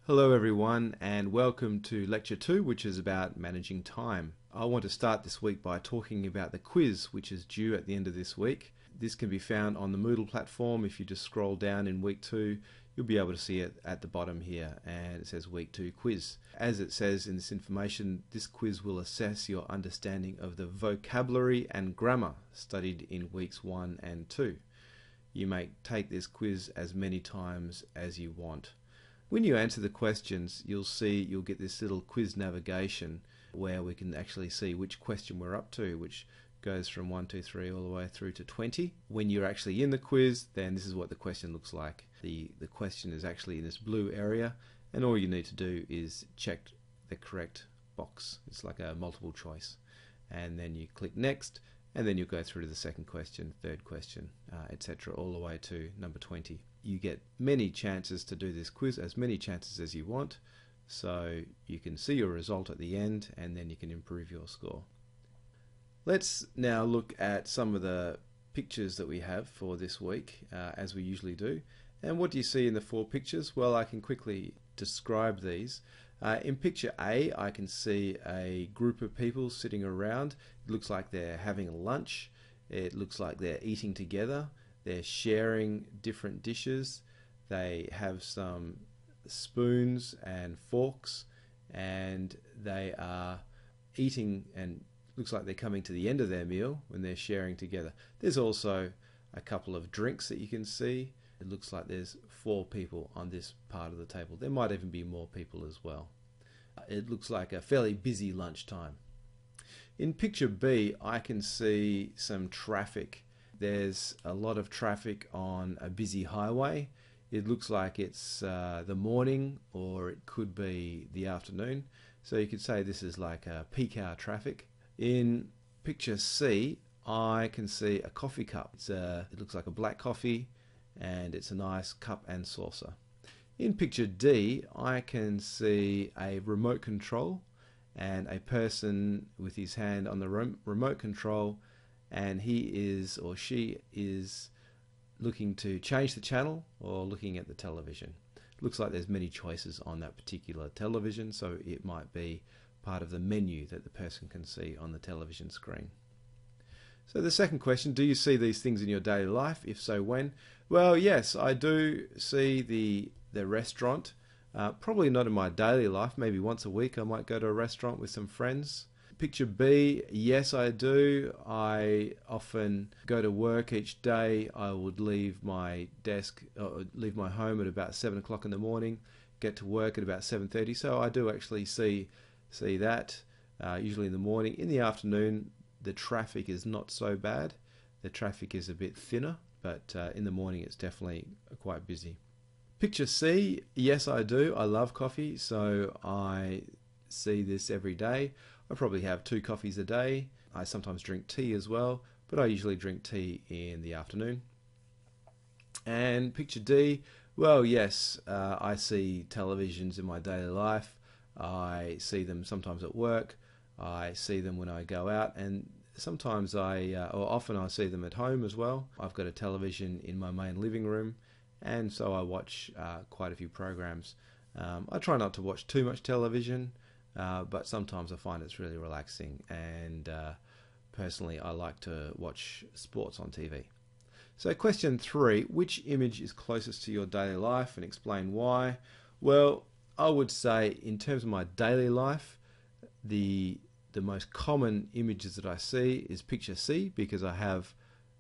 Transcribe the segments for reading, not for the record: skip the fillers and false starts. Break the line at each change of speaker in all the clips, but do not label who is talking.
Hello everyone and welcome to Lecture 2, which is about managing time. I want to start this week by talking about the quiz which is due at the end of this week. This can be found on the Moodle platform. If you just scroll down in week 2, you'll be able to see it at the bottom here, and it says week 2 quiz. As it says in this information, this quiz will assess your understanding of the vocabulary and grammar studied in weeks 1 and 2. You may take this quiz as many times as you want. When you answer the questions, you'll get this little quiz navigation where we can actually see which question we're up to, which goes from 1, 2, 3 all the way through to 20. When you're actually in the quiz, then this is what the question looks like. The question is actually in this blue area, and all you need to do is check the correct box. It's like a multiple choice. And then you click next, and then you'll go through to the second question, third question, etc., all the way to number 20. You get many chances to do this quiz, as many chances as you want, so you can see your result at the end and then you can improve your score. Let's now look at some of the pictures that we have for this week, as we usually do. And what do you see in the 4 pictures? Well, I can quickly describe these. In picture A, I can see a group of people sitting around. It looks like they're having lunch. It looks like they're eating together. They're sharing different dishes. They have some spoons and forks, and they are eating, and looks like they're coming to the end of their meal when they're sharing together. There's also a couple of drinks that you can see. It looks like there's 4 people on this part of the table. There might even be more people as well. It looks like a fairly busy lunchtime. In picture B, I can see some traffic. There's a lot of traffic on a busy highway. It looks like it's the morning, or it could be the afternoon. So you could say this is like a peak hour traffic. In picture C, I can see a coffee cup. It looks like a black coffee, and it's a nice cup and saucer. In picture D, I can see a remote control and a person with his hand on the remote control, and he is or she is looking to change the channel or looking at the television. Looks like there's many choices on that particular television, so it might be part of the menu that the person can see on the television screen. So the second question, do you see these things in your daily life? If so, when? Well, yes, I do see the restaurant. Probably not in my daily life. Maybe once a week I might go to a restaurant with some friends. Picture B, yes, I do. I often go to work each day. I would leave my leave my home at about 7 o'clock in the morning, get to work at about 7:30. So I do actually see that, usually in the morning. In the afternoon, the traffic is not so bad. The traffic is a bit thinner, but in the morning it's definitely quite busy. Picture C, yes, I do. I love coffee, so I see this every day. I probably have 2 coffees a day. I sometimes drink tea as well, but I usually drink tea in the afternoon. And picture D, well, yes, I see televisions in my daily life. I see them sometimes at work. I see them when I go out, and sometimes or often I see them at home as well. I've got a television in my main living room, and so I watch quite a few programs. I try not to watch too much television, but sometimes I find it's really relaxing, and personally I like to watch sports on TV. So question 3, which image is closest to your daily life, and explain why? Well, I would say in terms of my daily life, the most common images that I see is picture C, because I have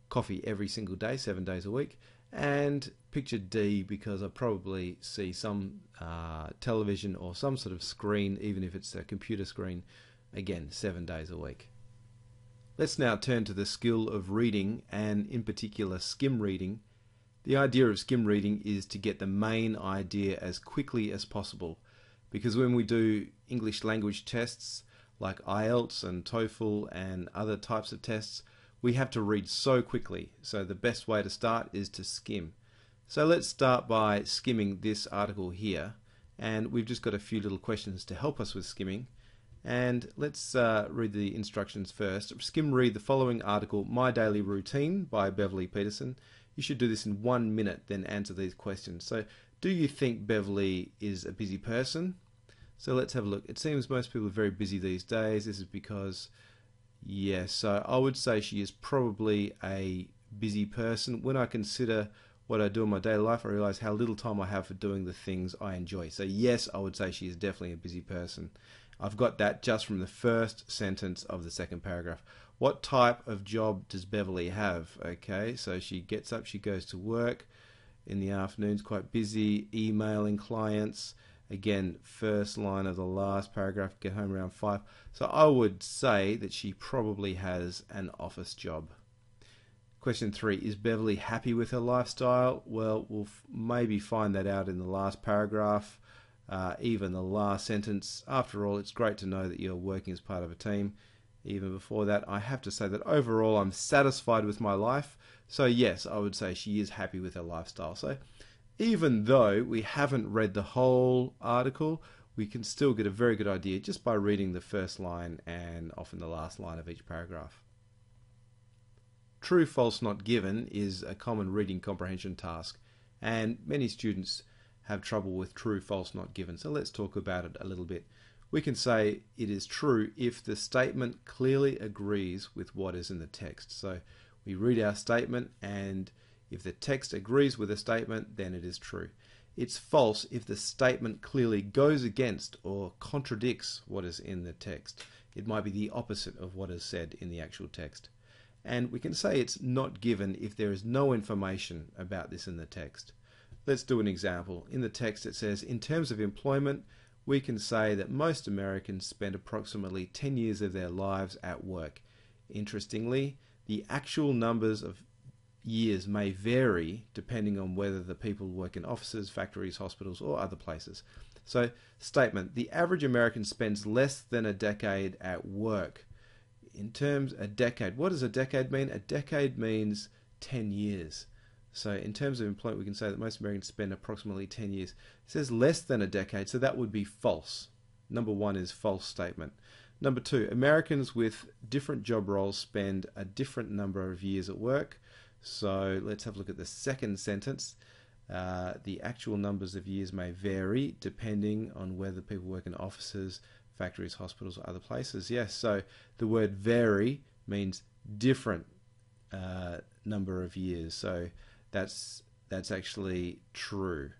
coffee every single day, 7 days a week, and picture D, because I probably see some television or some sort of screen, even if it's a computer screen, again, 7 days a week. Let's now turn to the skill of reading, and in particular skim reading. The idea of skim reading is to get the main idea as quickly as possible, because when we do English language tests like IELTS and TOEFL and other types of tests, we have to read so quickly. So the best way to start is to skim. So let's start by skimming this article here, and we've just got a few little questions to help us with skimming. And let's read the instructions first. Skim read the following article, My Daily Routine by Beverly Peterson. You should do this in 1 minute, then answer these questions. So Do you think Beverly is a busy person? So let's have a look. It seems most people are very busy these days. This is because, yes, so I would say she is probably a busy person. When I consider what I do in my daily life, I realize how little time I have for doing the things I enjoy. So yes, I would say she is definitely a busy person. I've got that just from the first sentence of the second paragraph. What type of job does Beverly have? Okay, so she gets up, she goes to work in the afternoons, quite busy, emailing clients. Again, first line of the last paragraph, get home around 5. So I would say that she probably has an office job. Question 3, is Beverly happy with her lifestyle? Well, we'll maybe find that out in the last paragraph, even the last sentence. After all, it's great to know that you're working as part of a team. Even before that, I have to say that overall I'm satisfied with my life. So yes, I would say she is happy with her lifestyle. So even though we haven't read the whole article, we can still get a very good idea just by reading the first line and often the last line of each paragraph. True, false, not given is a common reading comprehension task, and many students have trouble with true, false, not given. So let's talk about it a little bit. We can say it is true if the statement clearly agrees with what is in the text. So we read our statement, and if the text agrees with the statement, then it is true. It's false if the statement clearly goes against or contradicts what is in the text. It might be the opposite of what is said in the actual text. And we can say it's not given if there is no information about this in the text. Let's do an example. In the text it says, in terms of employment, we can say that most Americans spend approximately 10 years of their lives at work. Interestingly, the actual numbers of years may vary depending on whether the people work in offices, factories, hospitals, or other places. So, statement, the average American spends less than a decade at work. In terms, a decade, what does a decade mean? A decade means 10 years. So in terms of employment, we can say that most Americans spend approximately 10 years. It says less than a decade, so that would be false. Number 1 is false statement. Number 2, Americans with different job roles spend a different number of years at work. So let's have a look at the second sentence. The actual numbers of years may vary depending on whether people work in offices, factories, hospitals, or other places. Yes, so the word vary means different number of years. So that's actually true.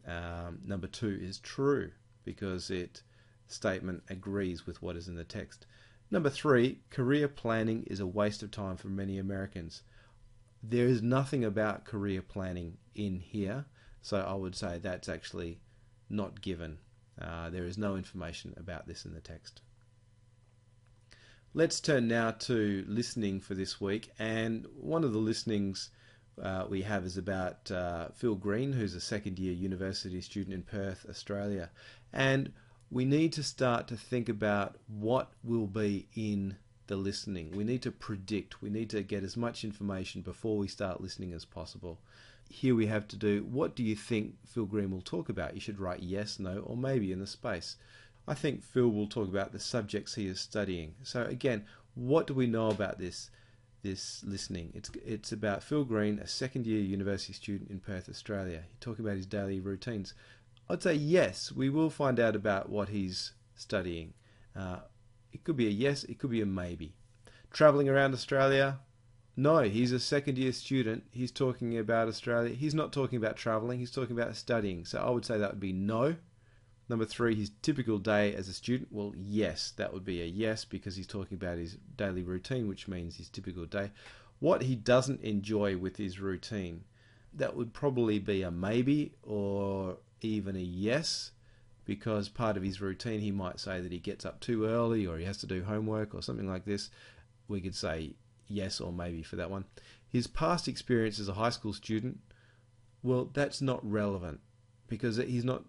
Number 2 is true because it statement agrees with what is in the text. Number 3, career planning is a waste of time for many Americans. There is nothing about career planning in here, so I would say that's actually not given. There is no information about this in the text. Let's turn now to listening for this week, and one of the listenings we have is about Phil Green, who's a second-year university student in Perth, Australia. And we need to start to think about what will be in the listening. We need to predict. We need to get as much information before we start listening as possible. Here we have to do, what do you think Phil Green will talk about? You should write yes, no, or maybe in the space. I think Phil will talk about the subjects he is studying. So again, what do we know about this listening? It's about Phil Green, a second-year university student in Perth, Australia. He's talking about his daily routines. I'd say yes, we will find out about what he's studying. It could be a yes, it could be a maybe. Travelling around Australia? No, he's a second-year student. He's talking about Australia. He's not talking about travelling. He's talking about studying. So I would say that would be no. Number 3, his typical day as a student. Well, yes, that would be a yes because he's talking about his daily routine, which means his typical day. What he doesn't enjoy with his routine, that would probably be a maybe or even a yes, because part of his routine, he might say that he gets up too early or he has to do homework or something like this. We could say yes or maybe for that one. His past experience as a high school student, well, that's not relevant because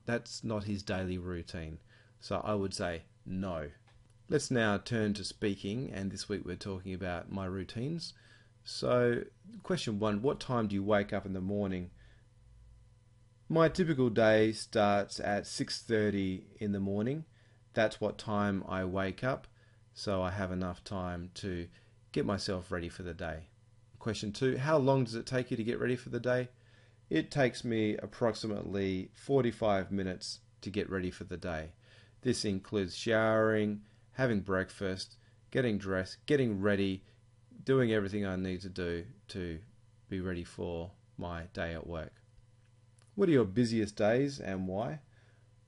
that's not his daily routine. So I would say no. Let's now turn to speaking, and this week we're talking about my routines. So question 1, what time do you wake up in the morning? My typical day starts at 6:30 in the morning. That's what time I wake up, so I have enough time to get myself ready for the day. Question 2, how long does it take you to get ready for the day? it takes me approximately 45 minutes to get ready for the day. This includes showering, having breakfast, getting dressed, getting ready, doing everything I need to do to be ready for my day at work. What are your busiest days and why?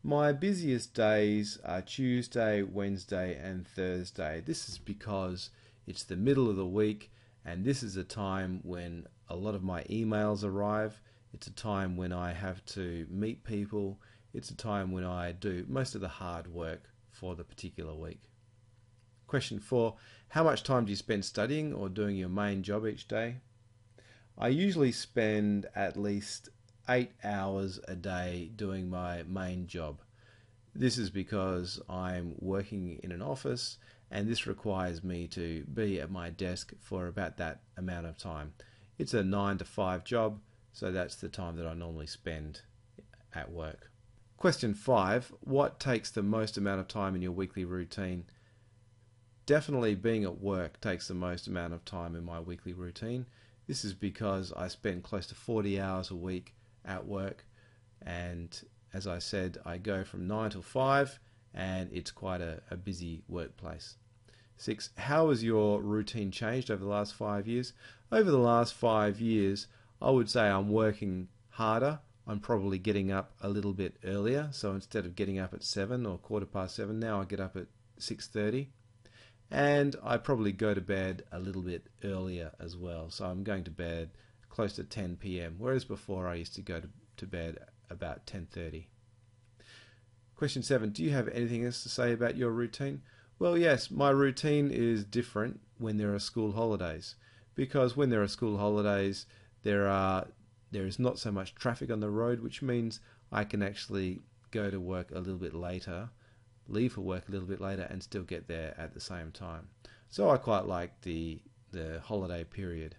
My busiest days are Tuesday, Wednesday and Thursday. This is because it's the middle of the week and this is a time when a lot of my emails arrive. It's a time when I have to meet people. It's a time when I do most of the hard work for the particular week. Question 4. How much time do you spend studying or doing your main job each day? I usually spend at least 8 hours a day doing my main job. This is because I'm working in an office and this requires me to be at my desk for about that amount of time. It's a 9 to 5 job, so that's the time that I normally spend at work. Question 5. What takes the most amount of time in your weekly routine? Definitely being at work takes the most amount of time in my weekly routine. This is because I spend close to 40 hours a week at work, and as I said, I go from 9 till 5 and it's quite a busy workplace. 6. How has your routine changed over the last 5 years? Over the last 5 years, I would say I'm working harder. I'm probably getting up a little bit earlier. So instead of getting up at 7 or 7:15, now I get up at 6:30. And I probably go to bed a little bit earlier as well. So I'm going to bed close to 10 p.m. Whereas before I used to go to bed about 10:30. Question 7. Do you have anything else to say about your routine? Well, yes, my routine is different when there are school holidays, because when there are school holidays, there is not so much traffic on the road, which means I can actually go to work a little bit later, leave for work a little bit later, and still get there at the same time. So I quite like the holiday period.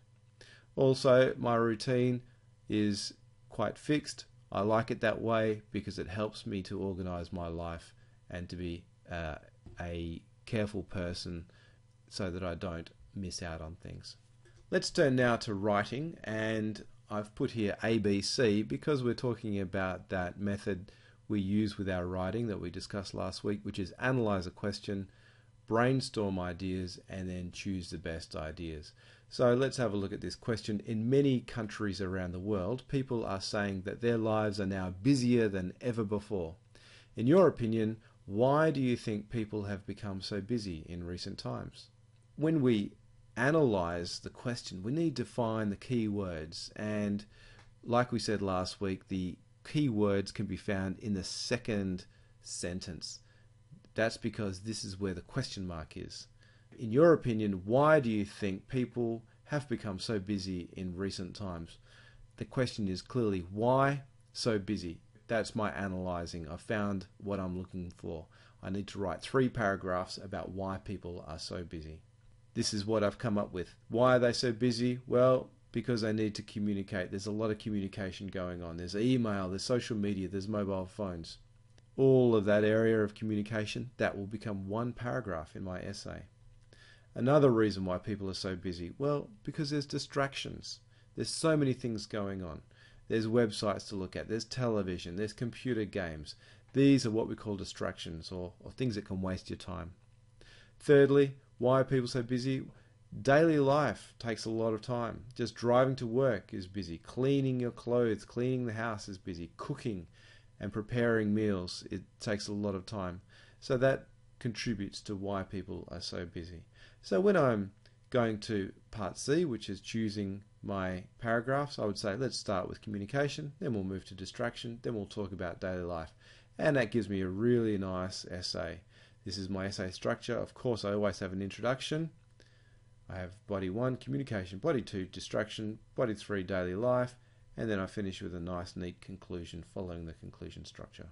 Also, my routine is quite fixed. I like it that way because it helps me to organize my life and to be a careful person so that I don't miss out on things. Let's turn now to writing, and I've put here ABC because we're talking about that method we use with our writing that we discussed last week, which is analyze a question, brainstorm ideas, and then choose the best ideas. So let's have a look at this question. In many countries around the world, people are saying that their lives are now busier than ever before. In your opinion, why do you think people have become so busy in recent times? When we analyze the question, we need to find the key words. And like we said last week, the key words can be found in the second sentence. That's because this is where the question mark is. In your opinion, why do you think people have become so busy in recent times? The question is clearly, why so busy? That's my analyzing. I found what I'm looking for. I need to write 3 paragraphs about why people are so busy. This is what I've come up with. Why are they so busy? Well, because they need to communicate. There's a lot of communication going on. There's email, there's social media, there's mobile phones. All of that area of communication, that will become 1 paragraph in my essay. Another reason why people are so busy, well, because there's distractions. There's so many things going on. There's websites to look at, there's television, there's computer games. These are what we call distractions, or things that can waste your time. Thirdly, why are people so busy? Daily life takes a lot of time. Just driving to work is busy. Cleaning your clothes, cleaning the house is busy. Cooking and preparing meals, it takes a lot of time. So that contributes to why people are so busy. So when I'm going to part C, which is choosing my paragraphs, I would say let's start with communication, then we'll move to distraction, then we'll talk about daily life. And that gives me a really nice essay. This is my essay structure. Of course, I always have an introduction. I have body 1, communication, body 2, distraction, body 3, daily life, and then I finish with a nice neat conclusion following the conclusion structure.